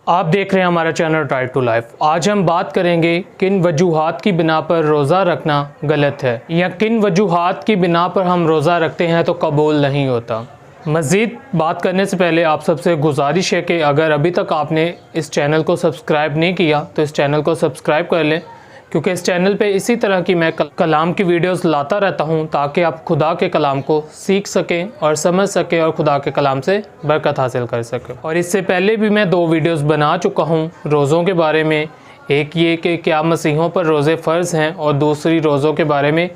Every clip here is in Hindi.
आप देख रहे हैं हमारा चैनल ड्राइव टू लाइफ। आज हम बात करेंगे किन वजूहात की बिना पर रोज़ा रखना गलत है या किन वजूहात की बिना पर हम रोज़ा रखते हैं तो कबूल नहीं होता। मज़ीद बात करने से पहले आप सबसे गुजारिश है कि अगर अभी तक आपने इस चैनल को सब्सक्राइब नहीं किया तो इस चैनल को सब्सक्राइब कर लें, क्योंकि इस चैनल पे इसी तरह की मैं कलाम की वीडियोस लाता रहता हूँ ताकि आप खुदा के कलाम को सीख सकें और समझ सकें और खुदा के कलाम से बरकत हासिल कर सकें। और इससे पहले भी मैं 2 वीडियोस बना चुका हूँ रोज़ों के बारे में। एक ये कि क्या मसीहों पर रोज़े फ़र्ज़ हैं और दूसरी रोज़ों के बारे में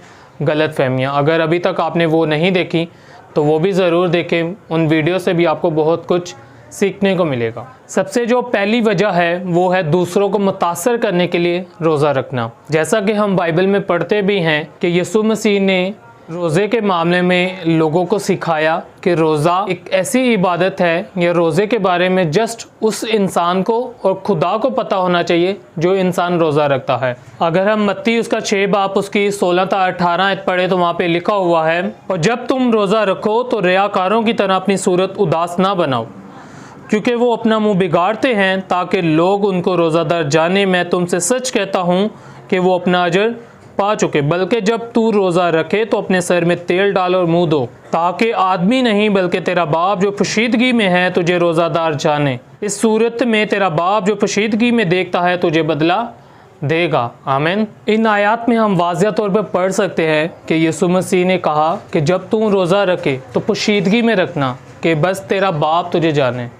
गलत फहमियाँ। अगर अभी तक आपने वो नहीं देखी तो वो भी ज़रूर देखें। उन वीडियो से भी आपको बहुत कुछ सीखने को मिलेगा। सबसे जो पहली वजह है वो है दूसरों को मुतासर करने के लिए रोज़ा रखना। जैसा कि हम बाइबल में पढ़ते भी हैं कि यीशु मसीह ने रोज़े के मामले में लोगों को सिखाया कि रोज़ा एक ऐसी इबादत है, या रोज़े के बारे में जस्ट उस इंसान को और खुदा को पता होना चाहिए जो इंसान रोज़ा रखता है। अगर हम मत्ती उसका 6 बाब उसकी 16 से 18 आयत पढ़े तो वहाँ पे लिखा हुआ है, और जब तुम रोज़ा रखो तो रियाकारों की तरह अपनी सूरत उदास ना बनाओ, क्योंकि वो अपना मुंह बिगाड़ते हैं ताकि लोग उनको रोज़ादार जाने। मैं तुमसे सच कहता हूँ कि वो अपना अजर पा चुके। बल्कि जब तू रोज़ा रखे तो अपने सर में तेल डाल और मुंह धो, ताकि आदमी नहीं बल्कि तेरा बाप जो पोशीदगी में है तुझे रोज़ादार जाने। इस सूरत में तेरा बाप जो पोशीदगी में देखता है तुझे बदला देगा। आमीन। इन आयात में हम वाज़िह तौर पर पढ़ सकते हैं कि यीशु मसीह ने कहा कि जब तू रोज़ा रखे तो पोशीदगी में रखना कि बस तेरा बाप तुझे जाने।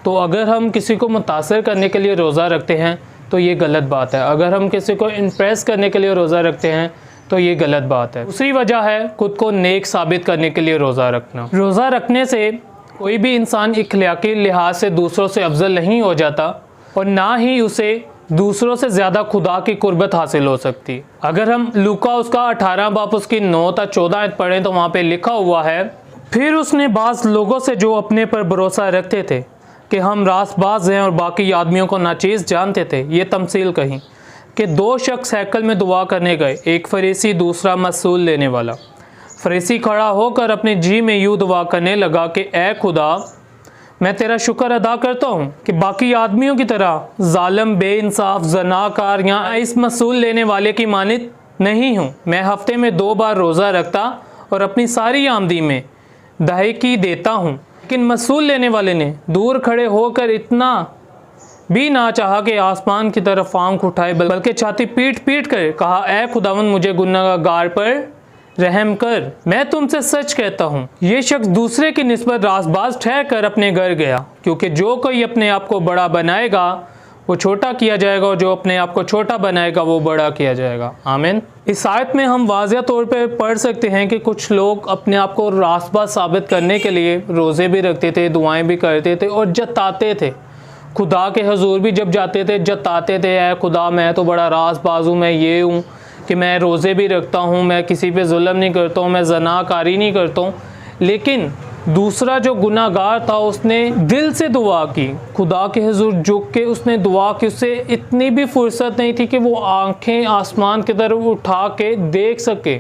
तो अगर हम किसी को मुतासर करने के लिए रोज़ा रखते हैं तो ये गलत बात है। अगर हम किसी को इम्प्रेस करने के लिए रोज़ा रखते हैं तो ये गलत बात है। दूसरी वजह है खुद को नेक साबित करने के लिए रोज़ा रखना। रोज़ा रखने से कोई भी इंसान इखलाकी लिहाज से दूसरों से अफजल नहीं हो जाता, और ना ही उसे दूसरों से ज़्यादा खुदा की कुर्बत हासिल हो सकती। अगर हम लूका उसका 18 बाब उसकी 9 से 14 आयत पढ़ें तो वहाँ पर लिखा हुआ है, फिर उसने बाज़ लोगों से जो अपने पर भरोसा रखते थे कि हम रासबाज हैं और बाकी आदमियों को नाचीज़ जानते थे, ये तमसील कही कि 2 शख्स हैकल में दुआ करने गए, एक फरीसी दूसरा मसूल लेने वाला। फरीसी खड़ा होकर अपने जी में यूँ दुआ करने लगा कि ए खुदा, मैं तेरा शुक्र अदा करता हूँ कि बाकी आदमियों की तरह ज़ालिम, बेइंसाफ, ज़नाकार या इस मसूल लेने वाले की मानित नहीं हूँ। मैं हफ्ते में 2 बार रोज़ा रखता और अपनी सारी आमदी में दहाकी देता हूँ। लेकिन मसूल लेने वाले ने दूर खड़े होकर इतना भी ना चाहा कि आसमान की तरफ आंख उठाए, बल्कि छाती पीट पीट कर कहा, ए खुदावंद मुझे गुनाहगार पर रहम कर। मैं तुमसे सच कहता हूँ ये शख्स दूसरे की निस्बत रासबाज ठहर कर अपने घर गया, क्योंकि जो कोई अपने आप को बड़ा बनाएगा वो छोटा किया जाएगा, और जो अपने आप को छोटा बनाएगा वो बड़ा किया जाएगा। आमीन। इस आयत में हम वाज़िह तौर पे पढ़ सकते हैं कि कुछ लोग अपने आप को रासबाज साबित करने के लिए रोज़े भी रखते थे, दुआएं भी करते थे और जताते थे। खुदा के हुजूर भी जब जाते थे जताते थे, ऐ खुदा मैं तो बड़ा रासबाज हूँ, मैं ये हूँ कि मैं रोज़े भी रखता हूँ, मैं किसी पे जुल्म नहीं करता हूँ, मैं ज़नाकारी नहीं करता हूँ। लेकिन दूसरा जो गुनाहगार था उसने दिल से दुआ की, खुदा के हुजूर झुक के उसने दुआ की। उससे इतनी भी फुर्सत नहीं थी कि वो आंखें आसमान की तरफ उठा के देख सके,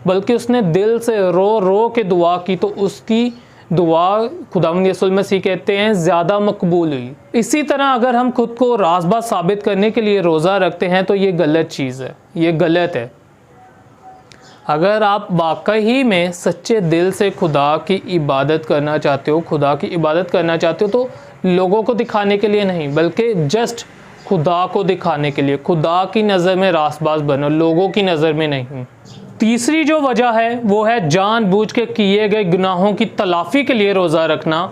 बल्कि उसने दिल से रो रो के दुआ की, तो उसकी दुआ खुदावंद यीशु मसीह कहते हैं ज़्यादा मकबूल हुई। इसी तरह अगर हम खुद को रासबाज साबित करने के लिए रोज़ा रखते हैं तो ये गलत चीज़ है, ये गलत है। अगर आप वाकई में सच्चे दिल से खुदा की इबादत करना चाहते हो, खुदा की इबादत करना चाहते हो, तो लोगों को दिखाने के लिए नहीं बल्कि जस्ट खुदा को दिखाने के लिए, खुदा की नज़र में रासबाज बनो, लोगों की नज़र में नहीं। तीसरी जो वजह है वो है जानबूझ के किए गए गुनाहों की तलाफ़ी के लिए रोज़ा रखना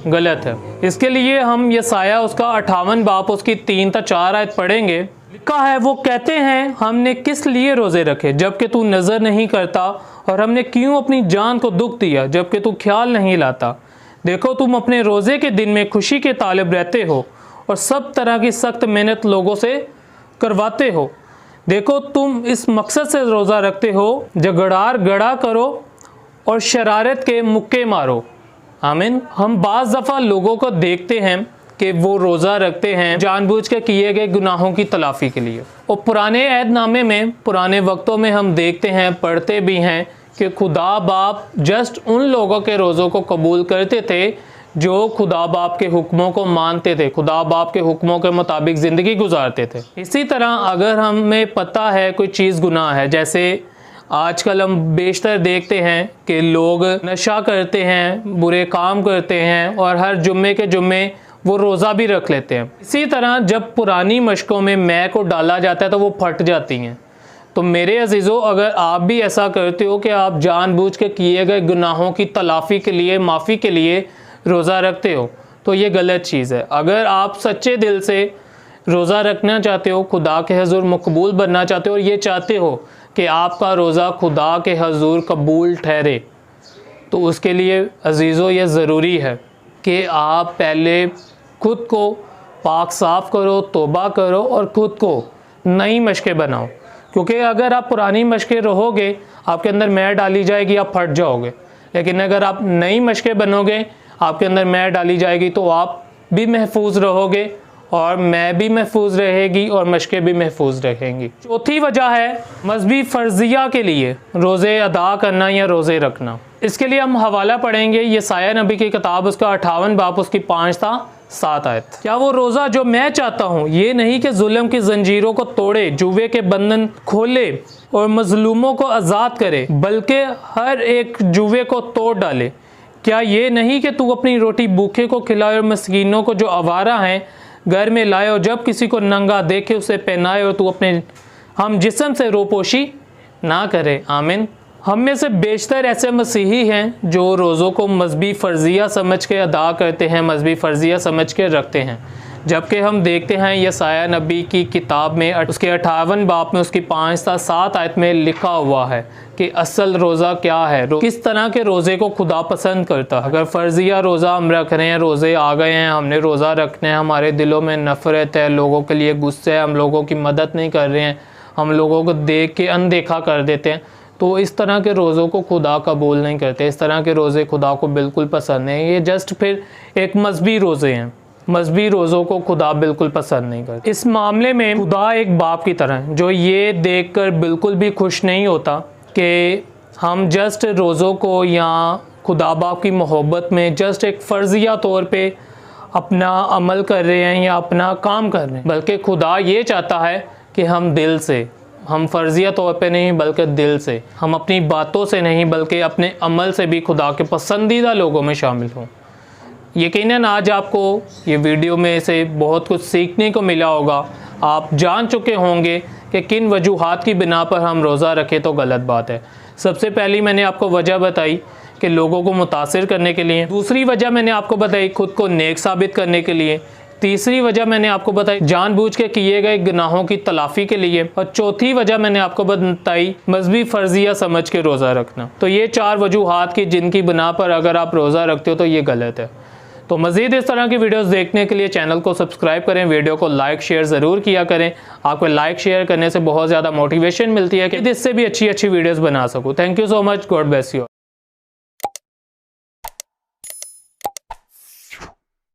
गलत है। इसके लिए हम यसाया उसका 58 बाब उसकी 3 से 4 आयत पढ़ेंगे। लिखा है, वो कहते हैं हमने किस लिए रोज़े रखे जबकि तू नज़र नहीं करता, और हमने क्यों अपनी जान को दुख दिया जबकि तू ख्याल नहीं लाता। देखो तुम अपने रोज़े के दिन में खुशी के तालिब रहते हो और सब तरह की सख्त मेहनत लोगों से करवाते हो। देखो तुम इस मकसद से रोज़ा रखते हो झगड़ार गड़ा करो और शरारत के मुक्के मारो। आमीन। हम बाज़ दफ़ा लोगों को देखते हैं कि वो रोज़ा रखते हैं जानबूझ के किए गए गुनाहों की तलाफ़ी के लिए। और पुराने अहदनामे में, पुराने वक्तों में हम देखते हैं, पढ़ते भी हैं कि खुदा बाप जस्ट उन लोगों के रोज़ों को कबूल करते थे जो खुदा बाप के हुक्मों को मानते थे, खुदा बाप के हुक्मों के मुताबिक ज़िंदगी गुजारते थे। इसी तरह अगर हमें पता है कोई चीज़ गुनाह है, जैसे आजकल हम बेशतर देखते हैं कि लोग नशा करते हैं, बुरे काम करते हैं और हर जुम्मे के जुम्मे वो रोज़ा भी रख लेते हैं। इसी तरह जब पुरानी मशकों में मैं को डाला जाता है तो वो फट जाती हैं। तो मेरे अजीज़ों, अगर आप भी ऐसा करते हो कि आप जानबूझ के किए गए गुनाहों की तलाफ़ी के लिए, माफ़ी के लिए रोज़ा रखते हो, तो ये गलत चीज़ है। अगर आप सच्चे दिल से रोज़ा रखना चाहते हो, खुदा के हज़ूर मकबूल बनना चाहते हो और ये चाहते हो कि आपका रोज़ा खुदा के हज़ूर कबूल ठहरे, तो उसके लिए अजीज़ों ये ज़रूरी है कि आप पहले खुद को पाक साफ़ करो, तौबा करो और ख़ुद को नई मशक़ें बनाओ। क्योंकि अगर आप पुरानी मशक़ें रहोगे, आपके अंदर मैल डाली जाएगी, आप फट जाओगे। लेकिन अगर आप नई मशक़ें बनोगे, आपके अंदर मैल डाली जाएगी, तो आप भी महफूज रहोगे और मैं भी महफूज रहेगी और मशक़ें भी महफूज रहेंगी। चौथी वजह है मजहबी फ़र्ज़िया के लिए रोज़े अदा करना या रोज़े रखना। इसके लिए हम हवाला पढ़ेंगे, ये साया नबी की किताब, उसका 58 बाब, उसकी 5 था 7 आयत। क्या वो रोज़ा जो मैं चाहता हूँ ये नहीं कि जुल्म की जंजीरों को तोड़े, जुए के बंधन खोले और मजलूमों को आज़ाद करे, बल्कि हर एक जुए को तोड़ डाले। क्या ये नहीं कि तू अपनी रोटी भूखे को खिलाए और मस्कीनों को जो आवारा हैं घर में लाए, और जब किसी को नंगा देखे उसे पहनाए, और तू अपने हम जिस्म से रोपोशी ना करे। आमीन। हम में से बेशतर ऐसे मसीही हैं जो रोज़ों को मजहबी फ़र्ज़िया समझ के अदा करते हैं, मजहबी फ़र्ज़िया समझ के रखते हैं, जबकि हम देखते हैं यसाया नबी की किताब में उसके 58 बाब में उसकी 5 था 7 आयत में लिखा हुआ है कि असल रोज़ा क्या है, किस तरह के रोज़े को खुदा पसंद करता है। अगर फ़र्ज़िया रोज़ा हम रख रहे हैं, रोज़े आ गए हैं, हमने रोज़ा रखने हैं, हमारे दिलों में नफ़रत है, लोगों के लिए गुस्से है, हम लोगों की मदद नहीं कर रहे हैं, हम लोगों को देख के अनदेखा कर देते हैं, तो इस तरह के रोज़ों को खुदा कबूल नहीं करते। इस तरह के रोज़े खुदा को बिल्कुल पसंद नहीं। ये जस्ट फिर एक मजहबी रोज़े हैं, मजहबी रोज़ों को खुदा बिल्कुल पसंद नहीं करता। इस मामले में खुदा एक बाप की तरह है जो ये देखकर बिल्कुल भी खुश नहीं होता कि हम जस्ट रोज़ों को या खुदा बाप की मोहब्बत में जस्ट एक फ़र्ज़िया तौर पे अपना अमल कर रहे हैं या अपना काम कर रहे हैं, बल्कि खुदा ये चाहता है कि हम दिल से, हम फ़र्ज़िया तौर पे नहीं बल्कि दिल से, हम अपनी बातों से नहीं बल्कि अपने अमल से भी खुदा के पसंदीदा लोगों में शामिल हों। यकीनन आज आपको ये वीडियो में से बहुत कुछ सीखने को मिला होगा। आप जान चुके होंगे कि किन वजूहात की बिना पर हम रोज़ा रखें तो गलत बात है। सबसे पहली मैंने आपको वजह बताई कि लोगों को मुतासिर करने के लिए, दूसरी वजह मैंने आपको बताई खुद को नेक साबित करने के लिए, तीसरी वजह मैंने आपको बताई जानबूझ के किए गए गुनाहों की तलाफ़ी के लिए, और चौथी वजह मैंने आपको बताई मजहबी फ़र्ज़िया समझ के रोज़ा रखना। तो ये 4 वजूहात की जिनकी बिना पर अगर आप रोज़ा रखते हो तो ये गलत है। तो मज़ीद इस तरह की वीडियोस देखने के लिए चैनल को सब्सक्राइब करें, वीडियो को लाइक शेयर ज़रूर किया करें। आपको लाइक शेयर करने से बहुत ज़्यादा मोटिवेशन मिलती है कि इससे भी अच्छी वीडियोस बना सकूँ। Thank you so much. God bless you.